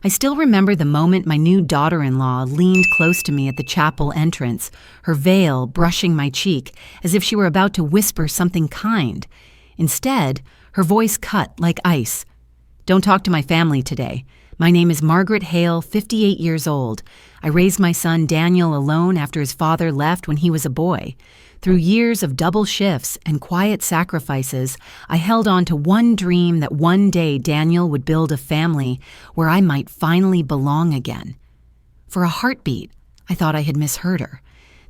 I still remember the moment my new daughter-in-law leaned close to me at the chapel entrance, her veil brushing my cheek as if she were about to whisper something kind. Instead, her voice cut like ice. "Don't talk to my family today. My name is Margaret Hale, 58 years old. I raised my son Daniel alone after his father left when he was a boy. Through years of double shifts and quiet sacrifices, I held on to one dream that one day Daniel would build a family where I might finally belong again." For a heartbeat, I thought I had misheard her.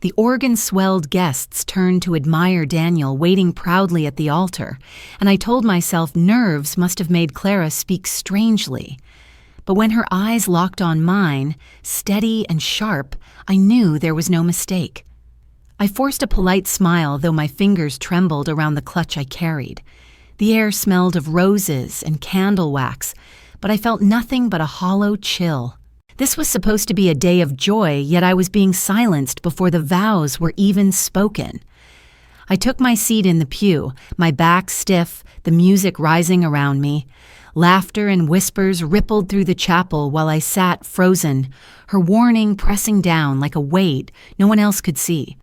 The organ-swelled guests turned to admire Daniel waiting proudly at the altar, and I told myself nerves must have made Clara speak strangely. But when her eyes locked on mine, steady and sharp, I knew there was no mistake. I forced a polite smile, though my fingers trembled around the clutch I carried. The air smelled of roses and candle wax, but I felt nothing but a hollow chill. This was supposed to be a day of joy, yet I was being silenced before the vows were even spoken. I took my seat in the pew, my back stiff, the music rising around me. Laughter and whispers rippled through the chapel while I sat frozen, her warning pressing down like a weight no one else could see.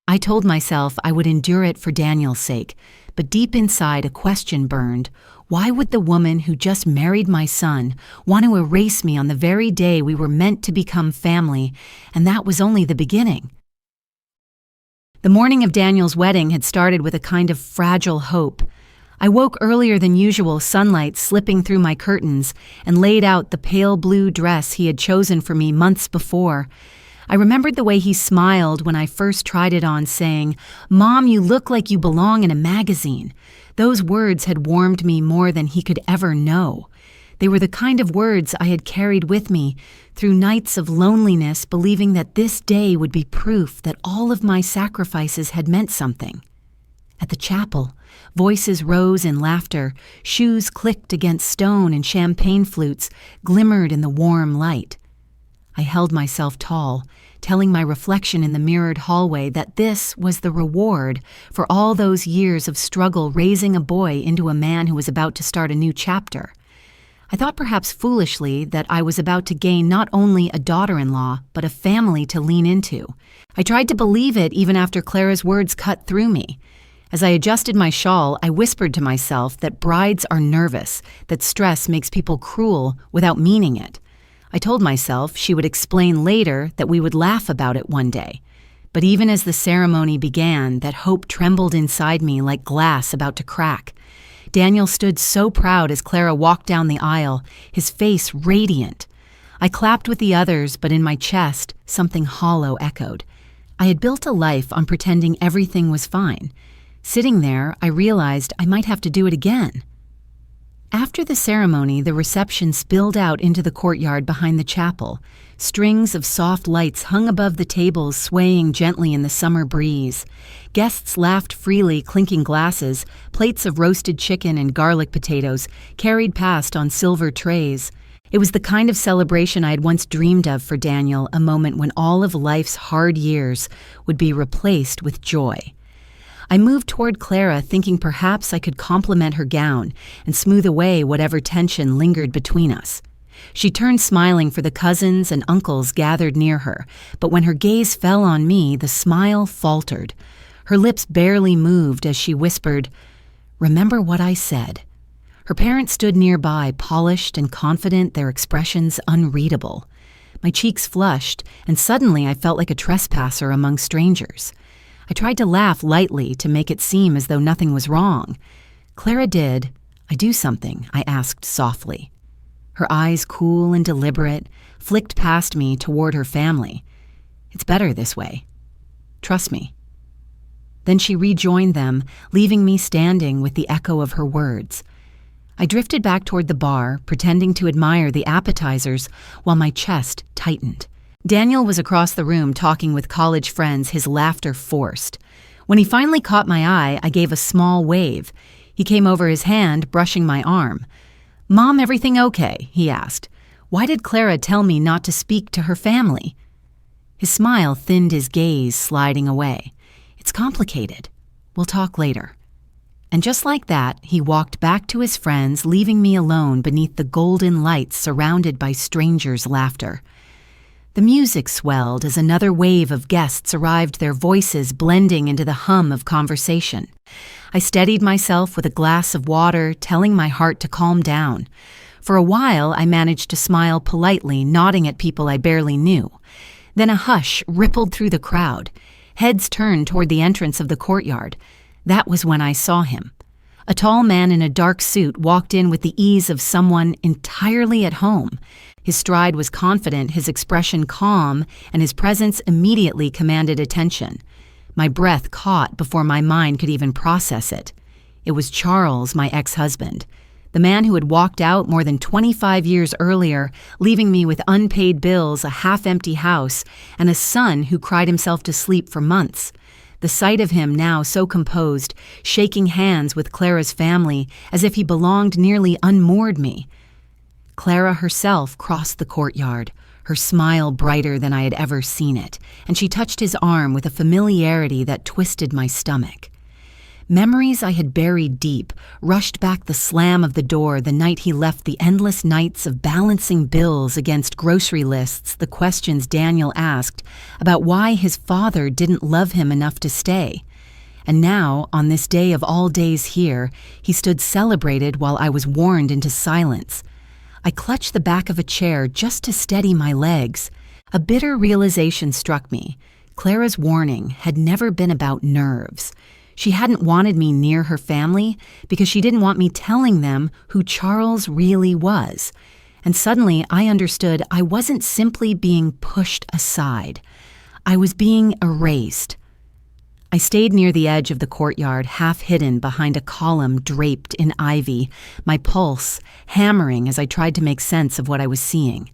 I told myself I would endure it for Daniel's sake, but deep inside a question burned. Why would the woman who just married my son want to erase me on the very day we were meant to become family, and that was only the beginning? The morning of Daniel's wedding had started with a kind of fragile hope. I woke earlier than usual, sunlight slipping through my curtains, and laid out the pale blue dress he had chosen for me months before. I remembered the way he smiled when I first tried it on, saying, "Mom, you look like you belong in a magazine." Those words had warmed me more than he could ever know. They were the kind of words I had carried with me through nights of loneliness, believing that this day would be proof that all of my sacrifices had meant something. At the chapel, voices rose in laughter, shoes clicked against stone, and champagne flutes glimmered in the warm light. I held myself tall, telling my reflection in the mirrored hallway that this was the reward for all those years of struggle raising a boy into a man who was about to start a new chapter. I thought perhaps foolishly that I was about to gain not only a daughter-in-law, but a family to lean into. I tried to believe it even after Clara's words cut through me. As I adjusted my shawl, I whispered to myself that brides are nervous, that stress makes people cruel without meaning it. I told myself she would explain later, that we would laugh about it one day. But even as the ceremony began, that hope trembled inside me like glass about to crack. Daniel stood so proud as Clara walked down the aisle, his face radiant. I clapped with the others, but in my chest, something hollow echoed. I had built a life on pretending everything was fine. Sitting there, I realized I might have to do it again. After the ceremony, the reception spilled out into the courtyard behind the chapel. Strings of soft lights hung above the tables, swaying gently in the summer breeze. Guests laughed freely, clinking glasses. Plates of roasted chicken and garlic potatoes carried past on silver trays. It was the kind of celebration I had once dreamed of for Daniel, a moment when all of life's hard years would be replaced with joy. I moved toward Clara, thinking perhaps I could compliment her gown and smooth away whatever tension lingered between us. She turned smiling for the cousins and uncles gathered near her, but when her gaze fell on me, the smile faltered. Her lips barely moved as she whispered, "Remember what I said." Her parents stood nearby, polished and confident, their expressions unreadable. My cheeks flushed, and suddenly I felt like a trespasser among strangers. I tried to laugh lightly to make it seem as though nothing was wrong. "Clara, did I do something?" I asked softly. Her eyes, cool and deliberate, flicked past me toward her family. "It's better this way. Trust me." Then she rejoined them, leaving me standing with the echo of her words. I drifted back toward the bar, pretending to admire the appetizers while my chest tightened. Daniel was across the room talking with college friends, his laughter forced. When he finally caught my eye, I gave a small wave. He came over his hand, brushing my arm. "Mom, everything okay?" he asked. "Why did Clara tell me not to speak to her family?" His smile thinned his gaze, sliding away. "It's complicated. We'll talk later." And just like that, he walked back to his friends, leaving me alone beneath the golden lights surrounded by strangers' laughter. The music swelled as another wave of guests arrived, their voices blending into the hum of conversation. I steadied myself with a glass of water, telling my heart to calm down. For a while, I managed to smile politely, nodding at people I barely knew. Then a hush rippled through the crowd. Heads turned toward the entrance of the courtyard. That was when I saw him. A tall man in a dark suit walked in with the ease of someone entirely at home. His stride was confident, his expression calm, and his presence immediately commanded attention. My breath caught before my mind could even process it. It was Charles, my ex-husband, the man who had walked out more than 25 years earlier, leaving me with unpaid bills, a half-empty house, and a son who cried himself to sleep for months. The sight of him now so composed, shaking hands with Clara's family as if he belonged, nearly unmoored me. Clara herself crossed the courtyard, her smile brighter than I had ever seen it, and she touched his arm with a familiarity that twisted my stomach. Memories I had buried deep rushed back the slam of the door the night he left, the endless nights of balancing bills against grocery lists, the questions Daniel asked about why his father didn't love him enough to stay. And now, on this day of all days here, he stood celebrated while I was warned into silence. I clutched the back of a chair just to steady my legs. A bitter realization struck me. Clara's warning had never been about nerves. She hadn't wanted me near her family because she didn't want me telling them who Charles really was. And suddenly I understood I wasn't simply being pushed aside. I was being erased. I stayed near the edge of the courtyard, half hidden behind a column draped in ivy, my pulse hammering as I tried to make sense of what I was seeing.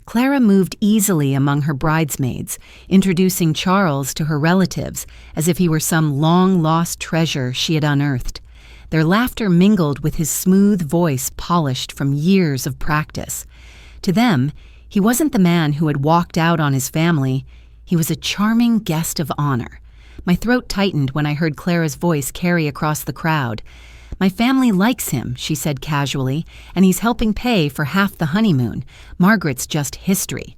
Clara moved easily among her bridesmaids, introducing Charles to her relatives as if he were some long-lost treasure she had unearthed. Their laughter mingled with his smooth voice polished from years of practice. To them, he wasn't the man who had walked out on his family. He was a charming guest of honor. My throat tightened when I heard Clara's voice carry across the crowd. "My family likes him," she said casually, "and he's helping pay for half the honeymoon. Margaret's just history."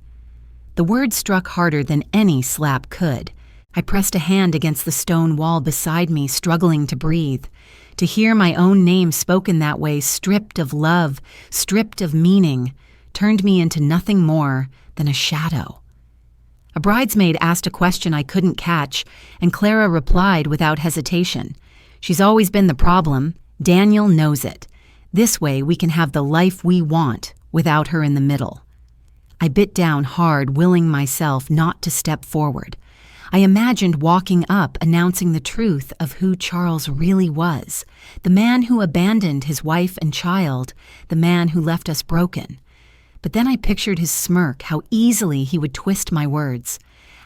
The word struck harder than any slap could. I pressed a hand against the stone wall beside me, struggling to breathe. To hear my own name spoken that way, stripped of love, stripped of meaning, turned me into nothing more than a shadow. A bridesmaid asked a question I couldn't catch, and Clara replied without hesitation. "She's always been the problem. Daniel knows it. This way we can have the life we want without her in the middle." I bit down hard, willing myself not to step forward. I imagined walking up, announcing the truth of who Charles really was, the man who abandoned his wife and child, the man who left us broken. But then I pictured his smirk, how easily he would twist my words,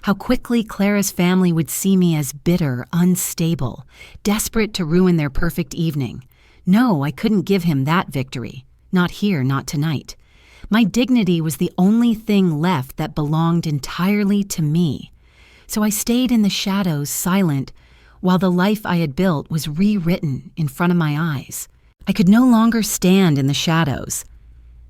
how quickly Clara's family would see me as bitter, unstable, desperate to ruin their perfect evening. No, I couldn't give him that victory. Not here, not tonight. My dignity was the only thing left that belonged entirely to me. So I stayed in the shadows, silent, while the life I had built was rewritten in front of my eyes. I could no longer stand in the shadows.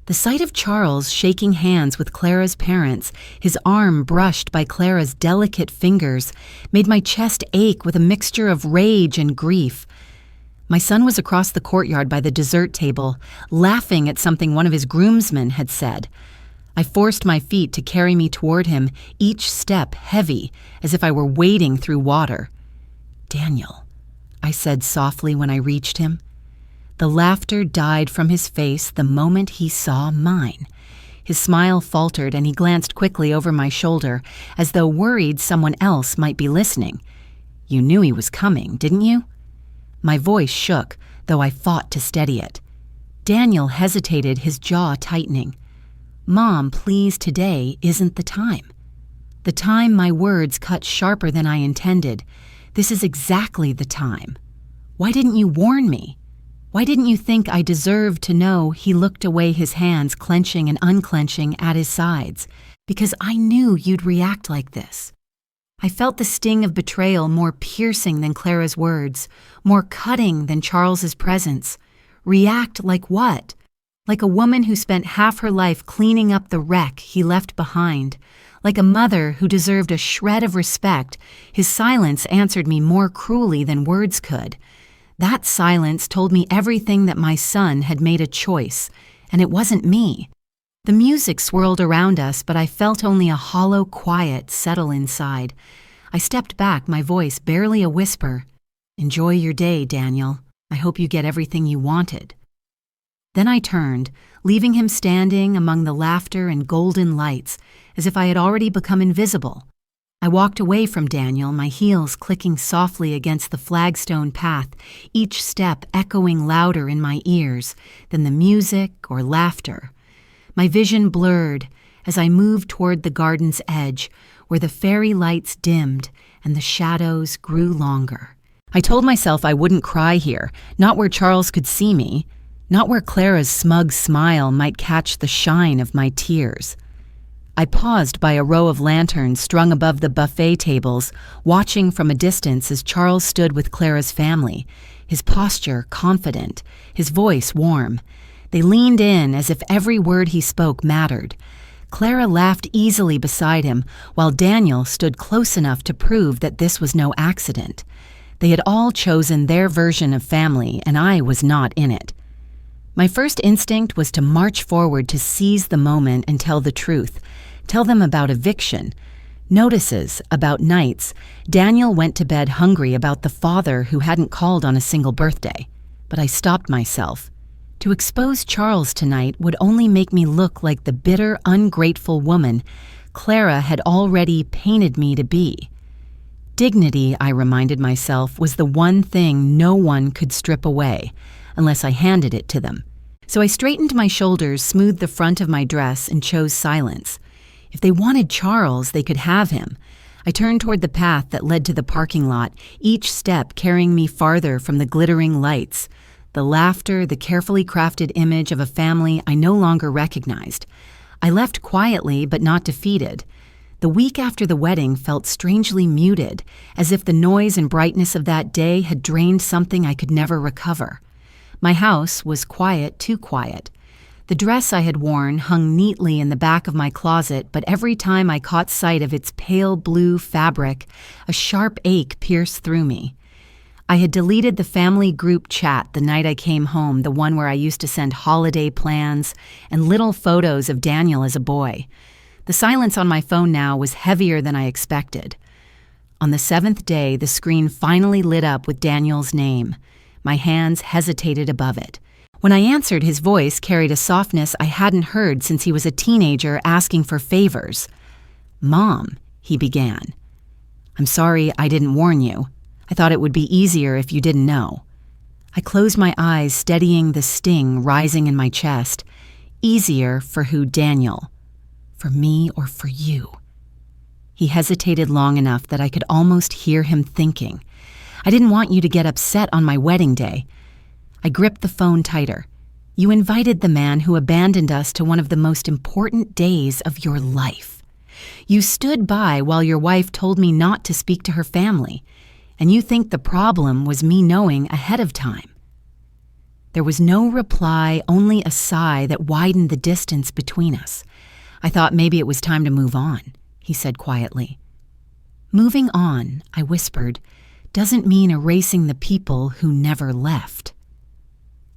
The sight of Charles shaking hands with Clara's parents, his arm brushed by Clara's delicate fingers, made my chest ache with a mixture of rage and grief. My son was across the courtyard by the dessert table, laughing at something one of his groomsmen had said. I forced my feet to carry me toward him, each step heavy, as if I were wading through water. "Daniel," I said softly when I reached him. The laughter died from his face the moment he saw mine. His smile faltered and he glanced quickly over my shoulder, as though worried someone else might be listening. "You knew he was coming, didn't you?" My voice shook, though I fought to steady it. Daniel hesitated, his jaw tightening. "Mom, please, today isn't the time." The time my words cut sharper than I intended. "This is exactly the time. Why didn't you warn me? Why didn't you think I deserved to know?" He looked away, his hands clenching and unclenching at his sides. "Because I knew you'd react like this." I felt the sting of betrayal more piercing than Clara's words, more cutting than Charles's presence. React like what? Like a woman who spent half her life cleaning up the wreck he left behind. Like a mother who deserved a shred of respect, his silence answered me more cruelly than words could. That silence told me everything that my son had made a choice, and it wasn't me. The music swirled around us, but I felt only a hollow quiet settle inside. I stepped back, my voice barely a whisper. "Enjoy your day, Daniel. I hope you get everything you wanted." Then I turned, leaving him standing among the laughter and golden lights, as if I had already become invisible. I walked away from Daniel, my heels clicking softly against the flagstone path, each step echoing louder in my ears than the music or laughter. My vision blurred as I moved toward the garden's edge, where the fairy lights dimmed and the shadows grew longer. I told myself I wouldn't cry here, not where Charles could see me, not where Clara's smug smile might catch the shine of my tears. I paused by a row of lanterns strung above the buffet tables, watching from a distance as Charles stood with Clara's family, his posture confident, his voice warm. They leaned in as if every word he spoke mattered. Clara laughed easily beside him, while Daniel stood close enough to prove that this was no accident. They had all chosen their version of family, and I was not in it. My first instinct was to march forward to seize the moment and tell the truth. Tell them about eviction, notices about nights. Daniel went to bed hungry about the father who hadn't called on a single birthday. But I stopped myself. To expose Charles tonight would only make me look like the bitter, ungrateful woman Clara had already painted me to be. Dignity, I reminded myself, was the one thing no one could strip away, unless I handed it to them. So I straightened my shoulders, smoothed the front of my dress, and chose silence. If they wanted Charles, they could have him. I turned toward the path that led to the parking lot, each step carrying me farther from the glittering lights. The laughter, the carefully crafted image of a family I no longer recognized. I left quietly but not defeated. The week after the wedding felt strangely muted, as if the noise and brightness of that day had drained something I could never recover. My house was quiet, too quiet. The dress I had worn hung neatly in the back of my closet, but every time I caught sight of its pale blue fabric, a sharp ache pierced through me. I had deleted the family group chat the night I came home, the one where I used to send holiday plans and little photos of Daniel as a boy. The silence on my phone now was heavier than I expected. On the 7th day, the screen finally lit up with Daniel's name. My hands hesitated above it. When I answered, his voice carried a softness I hadn't heard since he was a teenager asking for favors. "Mom," he began. "I'm sorry I didn't warn you. I thought it would be easier if you didn't know." I closed my eyes, steadying the sting rising in my chest. Easier for who, Daniel? For me or for you? He hesitated long enough that I could almost hear him thinking. "I didn't want you to get upset on my wedding day." I gripped the phone tighter. "You invited the man who abandoned us to one of the most important days of your life. You stood by while your wife told me not to speak to her family, and you think the problem was me knowing ahead of time." There was no reply, only a sigh that widened the distance between us. "I thought maybe it was time to move on," he said quietly. "Moving on," I whispered, "doesn't mean erasing the people who never left."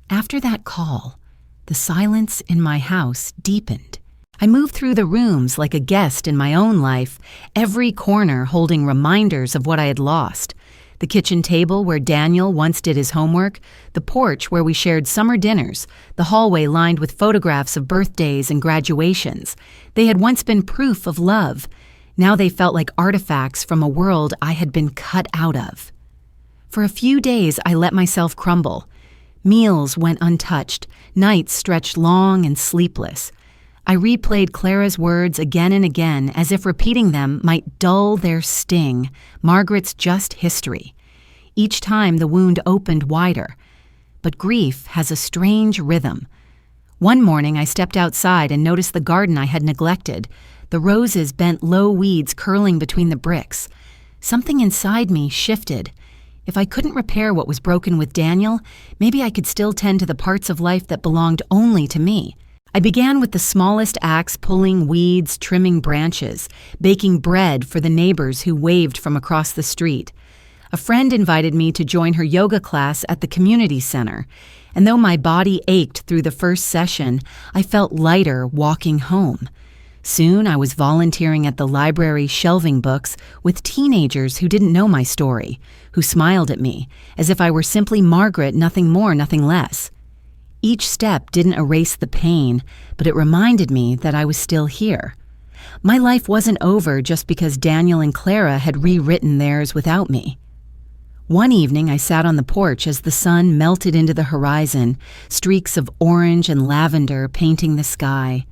After that call, the silence in my house deepened. I moved through the rooms like a guest in my own life, every corner holding reminders of what I had lost. The kitchen table where Daniel once did his homework, the porch where we shared summer dinners, the hallway lined with photographs of birthdays and graduations. They had once been proof of love. Now they felt like artifacts from a world I had been cut out of. For a few days, I let myself crumble. Meals went untouched, nights stretched long and sleepless. I replayed Clara's words again and again, as if repeating them might dull their sting, Margaret's just history. Each time the wound opened wider. But grief has a strange rhythm. One morning I stepped outside and noticed the garden I had neglected, the roses bent low weeds curling between the bricks. Something inside me shifted. If I couldn't repair what was broken with Daniel, maybe I could still tend to the parts of life that belonged only to me. I began with the smallest acts, pulling weeds, trimming branches, baking bread for the neighbors who waved from across the street. A friend invited me to join her yoga class at the community center, and though my body ached through the first session, I felt lighter walking home. Soon I was volunteering at the library shelving books with teenagers who didn't know my story, who smiled at me, as if I were simply Margaret, nothing more, nothing less. Each step didn't erase the pain, but it reminded me that I was still here. My life wasn't over just because Daniel and Clara had rewritten theirs without me. One evening, I sat on the porch as the sun melted into the horizon, streaks of orange and lavender painting the sky.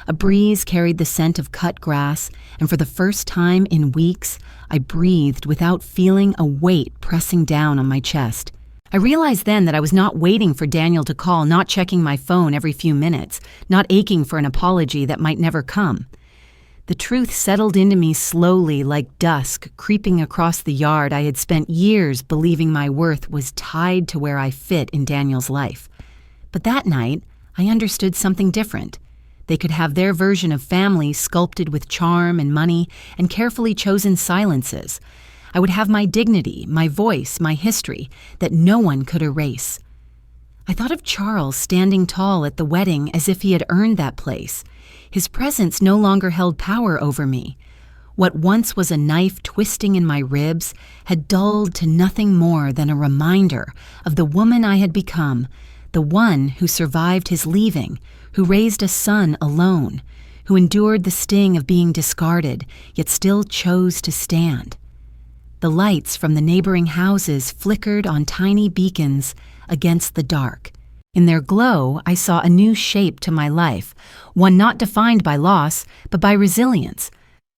A breeze carried the scent of cut grass, and for the first time in weeks, I breathed without feeling a weight pressing down on my chest. I realized then that I was not waiting for Daniel to call, not checking my phone every few minutes, not aching for an apology that might never come. The truth settled into me slowly like dusk, creeping across the yard I had spent years believing my worth was tied to where I fit in Daniel's life. But that night, I understood something different. They could have their version of family sculpted with charm and money and carefully chosen silences. I would have my dignity, my voice, my history that no one could erase. I thought of Charles standing tall at the wedding as if he had earned that place. His presence no longer held power over me. What once was a knife twisting in my ribs had dulled to nothing more than a reminder of the woman I had become, the one who survived his leaving, who raised a son alone, who endured the sting of being discarded, yet still chose to stand. The lights from the neighboring houses flickered on tiny beacons against the dark. In their glow, I saw a new shape to my life, one not defined by loss, but by resilience.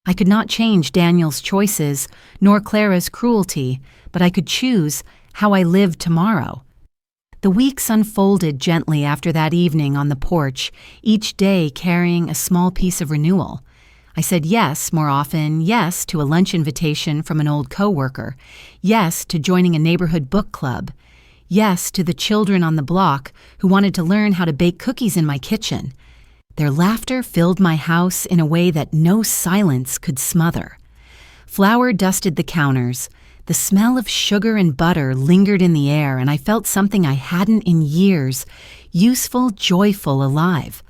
I could not change Daniel's choices, nor Clara's cruelty, but I could choose how I lived tomorrow. The weeks unfolded gently after that evening on the porch, each day carrying a small piece of renewal. I said yes more often, yes to a lunch invitation from an old coworker, yes to joining a neighborhood book club, yes to the children on the block who wanted to learn how to bake cookies in my kitchen. Their laughter filled my house in a way that no silence could smother. Flour dusted the counters. The smell of sugar and butter lingered in the air, and I felt something I hadn't in years, useful, joyful, alive.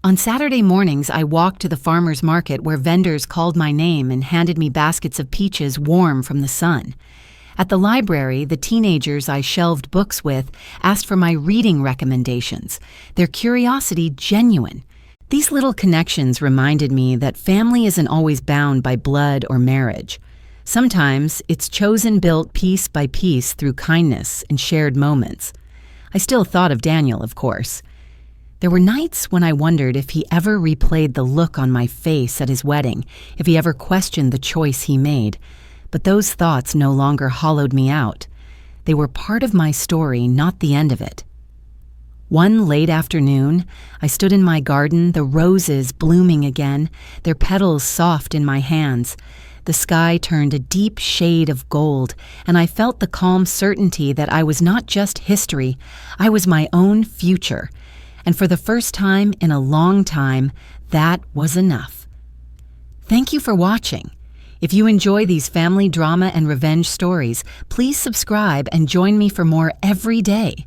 On Saturday mornings, I walked to the farmer's market where vendors called my name and handed me baskets of peaches warm from the sun. At the library, the teenagers I shelved books with asked for my reading recommendations, their curiosity genuine. These little connections reminded me that family isn't always bound by blood or marriage. Sometimes it's chosen built piece by piece through kindness and shared moments. I still thought of Daniel, of course. There were nights when I wondered if he ever replayed the look on my face at his wedding, if he ever questioned the choice he made. But those thoughts no longer hollowed me out. They were part of my story, not the end of it. One late afternoon, I stood in my garden, the roses blooming again, their petals soft in my hands. The sky turned a deep shade of gold, and I felt the calm certainty that I was not just history, I was my own future. And for the first time in a long time, that was enough. Thank you for watching. If you enjoy these family drama and revenge stories, please subscribe and join me for more every day.